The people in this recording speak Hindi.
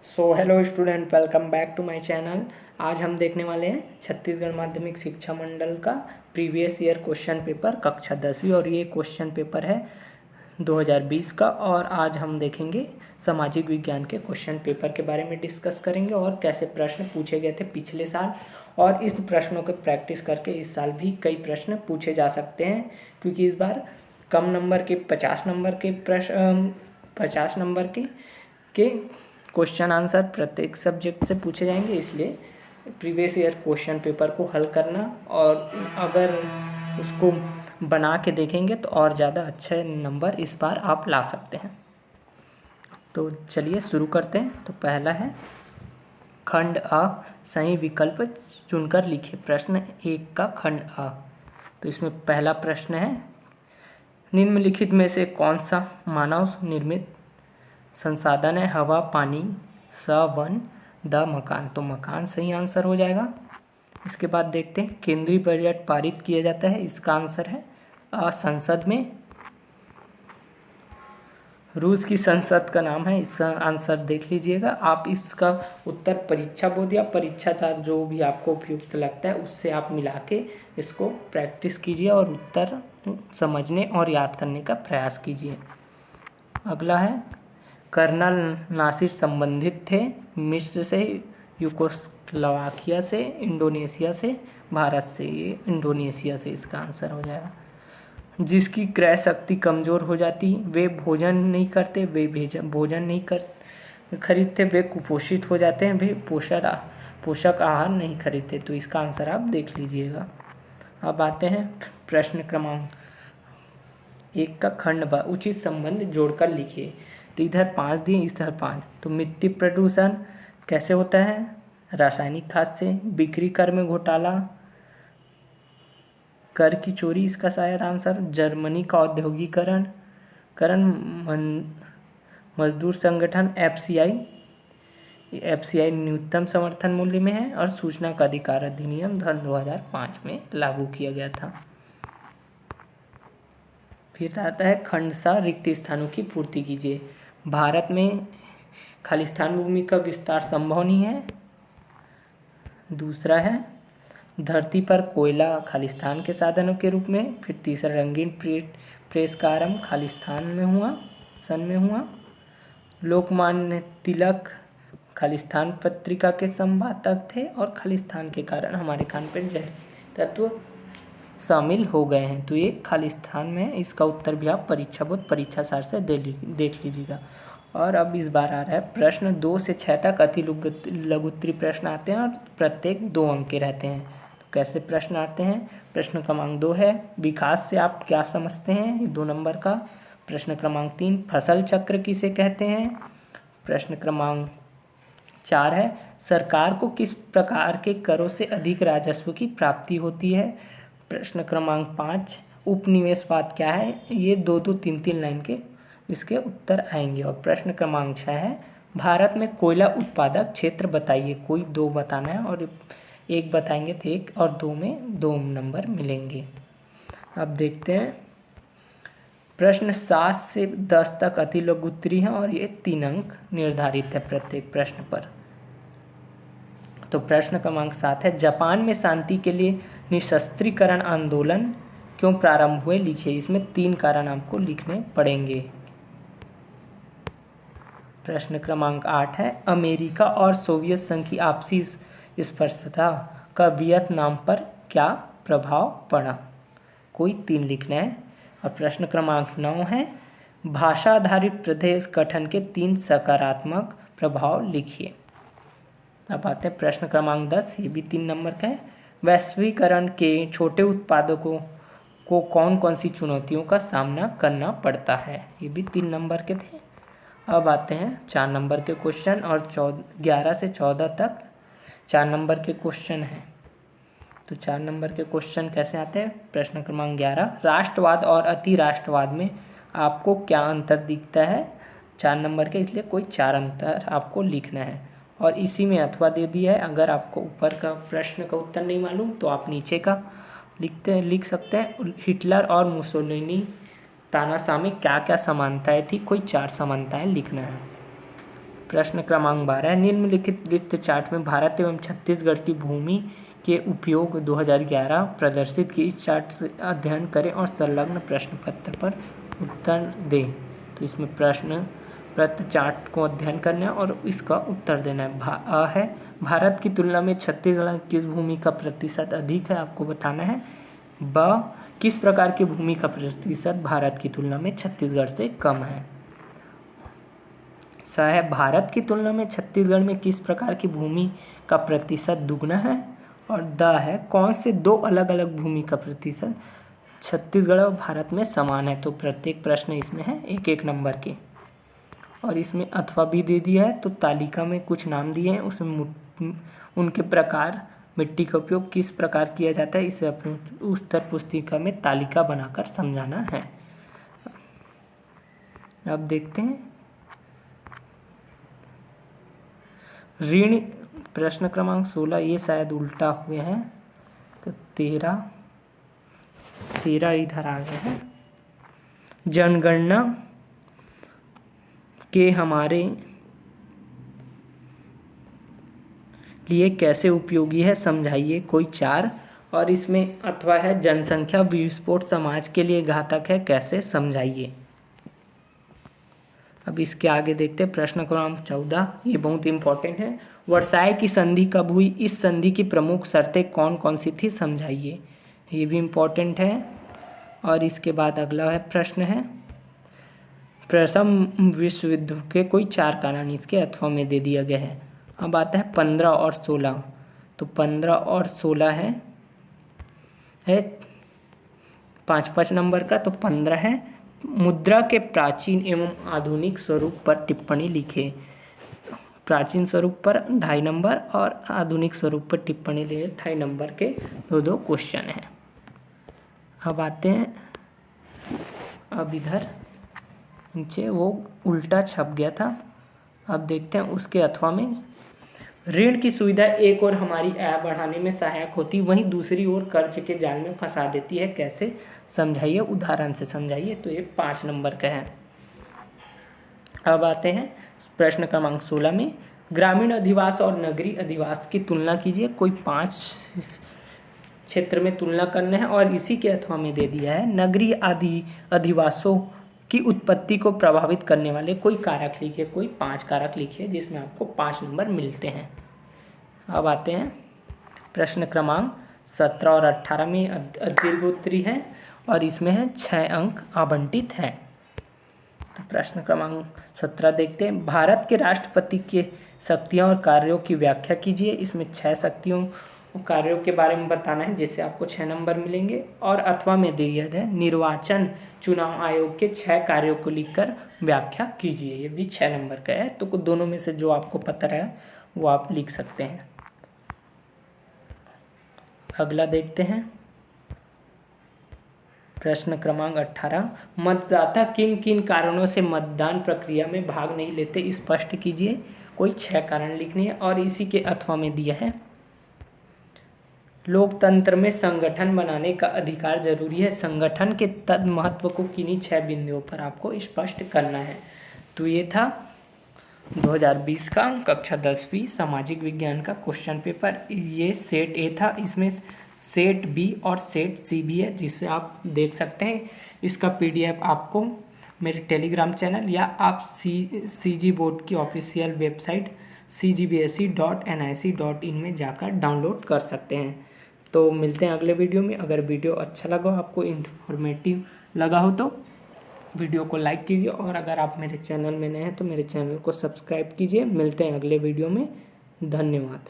So hello student, welcome back to my channel. आज हम देखने वाले हैं छत्तीसगढ़ माध्यमिक शिक्षा मंडल का प्रीवियस ईयर क्वेश्चन पेपर कक्षा 10वीं और ये क्वेश्चन पेपर है 2020 का। और आज हम देखेंगे सामाजिक विज्ञान के क्वेश्चन पेपर के बारे में डिस्कस करेंगे और कैसे प्रश्न पूछे गए थे पिछले साल, और इस प्रश्नों को प्रैक्टिस करके इस साल भी कई प्रश्न पूछे जा सकते हैं, क्योंकि इस बार कम नंबर के 50 नंबर के प्रश्न 50 नंबर के क्वेश्चन आंसर प्रत्येक सब्जेक्ट से पूछे जाएंगे। इसलिए प्रीवियस ईयर क्वेश्चन पेपर को हल करना और अगर उसको बना के देखेंगे तो और ज़्यादा अच्छे नंबर इस बार आप ला सकते हैं। तो चलिए शुरू करते हैं। तो पहला है खंड अ, सही विकल्प चुनकर लिखिए। प्रश्न 1 का खंड अ। तो इसमें पहला प्रश्न है, निम्नलिखित में से कौन सा मानव निर्मित संसाधन है? हवा, पानी, स वन, द मकान। तो मकान सही आंसर हो जाएगा। इसके बाद देखते हैं, केंद्रीय बजट पारित किया जाता है। इसका आंसर है संसद में। रूस की संसद का नाम है। इसका आंसर देख लीजिएगा आप। इसका उत्तर परीक्षा बोर्ड या परीक्षा चार्ट जो भी आपको उपयुक्त लगता है उससे आप मिला के इसको प्रैक्टिस कीजिए और उत्तर समझने और याद करने का प्रयास कीजिए। अगला है, कर्नल नासिर संबंधित थे मिस्र से, यूगोस्लाविया से, इंडोनेशिया से, भारत से। ये इंडोनेशिया से इसका आंसर हो जाएगा। जिसकी क्रय शक्ति कमज़ोर हो जाती, वे भोजन नहीं करते, वे भोजन नहीं कर खरीदते, वे कुपोषित हो जाते हैं, वे पोषक आहार नहीं खरीदते। तो इसका आंसर आप देख लीजिएगा। अब आते हैं प्रश्न क्रमांक 1 का खंड ब, उचित संबंध जोड़कर लिखिए। तो इधर 5 दिए, इधर 5। तो मिट्टी प्रदूषण कैसे होता है? रासायनिक खाद से। बिक्री कर में घोटाला, कर की चोरी इसका शायद आंसर। जर्मनी का औद्योगिकरण, मजदूर संगठन एफसीआई न्यूनतम समर्थन मूल्य में है। और सूचना का अधिकार अधिनियम 2005 में लागू किया गया था। फिर आता है खंड सा, रिक्त स्थानों की पूर्ति कीजिए। भारत में खालिस्तान भूमि का विस्तार संभव नहीं है। दूसरा है, धरती पर कोयला खालिस्तान के साधनों के रूप में। फिर तीसरा, रंगीन प्रेस का आरंभ खालिस्तान में हुआ, सन में हुआ। लोकमान्य तिलक खालिस्तान पत्रिका के संपादक थे और खालिस्तान के कारण हमारे खान पे जहरीले तत्व शामिल हो गए हैं। तो ये खालिस्तान में, इसका उत्तर भी आप परीक्षा सार से देख लीजिएगा। और अब इस बार आ रहा है प्रश्न 2 से 6 तक अति लघुत्तरी प्रश्न आते हैं और प्रत्येक 2 अंक के रहते हैं। तो कैसे प्रश्न आते हैं? प्रश्न क्रमांक 2 है, विकास से आप क्या समझते हैं? 2 नंबर का। प्रश्न क्रमांक 3, फसल चक्र किसे कहते हैं? प्रश्न क्रमांक 4 है, सरकार को किस प्रकार के करों से अधिक राजस्व की प्राप्ति होती है? प्रश्न क्रमांक 5, उपनिवेशवाद क्या है? ये 2-2, 3-3 लाइन के इसके उत्तर आएंगे। और प्रश्न क्रमांक 6 है, भारत में कोयला उत्पादक क्षेत्र बताइए। कोई 2 बताना है और 1 बताएंगे तो 1 और 2 में 2 नंबर मिलेंगे। अब देखते हैं, प्रश्न 7 से 10 तक अति लघुत्तरी है और ये 3 अंक निर्धारित है प्रत्येक प्रश्न पर। तो प्रश्न क्रमांक 7 है, जापान में शांति के लिए निशस्त्रीकरण आंदोलन क्यों प्रारंभ हुए? लिखिए। इसमें 3 कारण आपको लिखने पड़ेंगे। प्रश्न क्रमांक 8 है, अमेरिका और सोवियत संघ की आपसी स्पर्धता का वियतनाम पर क्या प्रभाव पड़ा? कोई 3 लिखना है। और प्रश्न क्रमांक 9 है, भाषा आधारित प्रदेश गठन के 3 सकारात्मक प्रभाव लिखिए। अब आते हैं प्रश्न क्रमांक 10, ये भी 3 नंबर का है, वैश्वीकरण के छोटे उत्पादकों को कौन कौन सी चुनौतियों का सामना करना पड़ता है? ये भी 3 नंबर के थे। अब आते हैं 4 नंबर के क्वेश्चन और 11 से 14 तक 4 नंबर के क्वेश्चन हैं। तो 4 नंबर के क्वेश्चन कैसे आते हैं? प्रश्न क्रमांक 11, राष्ट्रवाद और अति राष्ट्रवाद में आपको क्या अंतर दिखता है? 4 नंबर के, इसलिए कोई 4 अंतर आपको लिखना है। और इसी में अथवा दे दिया है। अगर आपको ऊपर का प्रश्न का उत्तर नहीं मालूम तो आप नीचे का लिख सकते हैं। हिटलर और मुसोलिनी तानाशाह में क्या क्या समानताएं थी? कोई 4 समानताएं लिखना है। प्रश्न क्रमांक 12, निम्नलिखित वृत्त चार्ट में भारत एवं छत्तीसगढ़ की भूमि के उपयोग 2011 प्रदर्शित की। इस चार्ट से अध्ययन करें और संलग्न प्रश्न पत्र पर उत्तर दें। तो इसमें प्रश्न वृत्त चार्ट को अध्ययन करना है और इसका उत्तर देना है। भारत की तुलना में छत्तीसगढ़ में किस भूमि का प्रतिशत अधिक है, आपको बताना है। ब, किस प्रकार की भूमि का प्रतिशत भारत की तुलना में छत्तीसगढ़ से कम है। स है, भारत की तुलना में छत्तीसगढ़ में किस प्रकार की भूमि का प्रतिशत दुगना है। और द है, कौन से दो अलग अलग भूमि का प्रतिशत छत्तीसगढ़ और भारत में समान है। तो प्रत्येक प्रश्न इसमें है 1-1 नंबर के। और इसमें अथवा भी दे दिया है, तो तालिका में कुछ नाम दिए हैं, उसमें उनके प्रकार, मिट्टी का उपयोग किस प्रकार किया जाता है, इसे अपनी उत्तर पुस्तिका में तालिका बनाकर समझाना है। अब देखते हैं ऋण, प्रश्न क्रमांक 16, ये शायद उल्टा हुए हैं, तो 13 इधर आ गए हैं। जनगणना के हमारे लिए कैसे उपयोगी है, समझाइए। कोई 4। और इसमें अथवा है, जनसंख्या विस्फोट समाज के लिए घातक है, कैसे, समझाइए। अब इसके आगे देखते हैं प्रश्न क्रमांक 14, ये बहुत इंपॉर्टेंट है। वर्साय की संधि कब हुई, इस संधि की प्रमुख शर्तें कौन कौन सी थी, समझाइए। ये भी इम्पोर्टेंट है। और इसके बाद अगला है प्रश्न है, प्रथम विश्व युद्ध के कोई 4 कारण इसके अथवा में दे दिया गया है। अब आता है 15 और 16, तो 15 और 16 है 5-5 नंबर का। तो 15 है, मुद्रा के प्राचीन एवं आधुनिक स्वरूप पर टिप्पणी लिखे। प्राचीन स्वरूप पर 2.5 नंबर और आधुनिक स्वरूप पर टिप्पणी लिए 2.5 नंबर के 2 क्वेश्चन हैं। अब आते हैं, अब इधर नीचे वो उल्टा छप गया था, अब देखते हैं उसके अथवा में। ऋण की सुविधा एक और हमारी आय बढ़ाने में सहायक होती, वहीं दूसरी ओर कर्ज के जाल में फंसा देती है, कैसे, समझाइए, उदाहरण से समझाइए। तो ये 5 नंबर का है। अब आते हैं प्रश्न क्रमांक 16 में, ग्रामीण अधिवास और नगरीय अधिवास की तुलना कीजिए। कोई 5 क्षेत्र में तुलना करना है और इसी के अथवा में दे दिया है, नगरीय अधिवासों की उत्पत्ति को प्रभावित करने वाले कोई कारक लिखिए। कोई 5 कारक लिखिए जिसमें आपको 5 नंबर मिलते हैं। अब आते हैं प्रश्न क्रमांक 17 और 18 में दीर्घोत्तरी है और इसमें है 6 अंक आवंटित हैं। तो प्रश्न क्रमांक 17 देखते हैं, भारत के राष्ट्रपति के शक्तियां और कार्यों की व्याख्या कीजिए। इसमें 6 शक्तियों और कार्यों के बारे में बताना है, जिससे आपको 6 नंबर मिलेंगे। और अथवा में दिया है, निर्वाचन चुनाव आयोग के 6 कार्यों को लिखकर व्याख्या कीजिए। ये भी 6 नंबर का है, तो दोनों में से जो आपको पता है वो आप लिख सकते हैं। अगला देखते हैं प्रश्न क्रमांक 18, मतदाता किन किन कारणों से मतदान प्रक्रिया में भाग नहीं लेते, स्पष्ट कीजिए। कोई 6 कारण लिखने हैं और इसी के अथवा में दिया है, लोकतंत्र में संगठन बनाने का अधिकार जरूरी है, संगठन के तद महत्व को किन्हीं 6 बिंदुओं पर आपको स्पष्ट करना है। तो ये था 2020 का कक्षा 10वीं सामाजिक विज्ञान का क्वेश्चन पेपर। ये सेट ए था, इसमें सेट बी और सेट सी भी है, जिसे आप देख सकते हैं। इसका PDF आपको मेरे टेलीग्राम चैनल या आप CG बोर्ड की ऑफिशियल वेबसाइट cgbse.nic.in में जाकर डाउनलोड कर सकते हैं। तो मिलते हैं अगले वीडियो में। अगर वीडियो अच्छा लगा, आपको इन्फॉर्मेटिव लगा हो तो वीडियो को लाइक कीजिए, और अगर आप मेरे चैनल में नए हैं तो मेरे चैनल को सब्सक्राइब कीजिए। मिलते हैं अगले वीडियो में, धन्यवाद।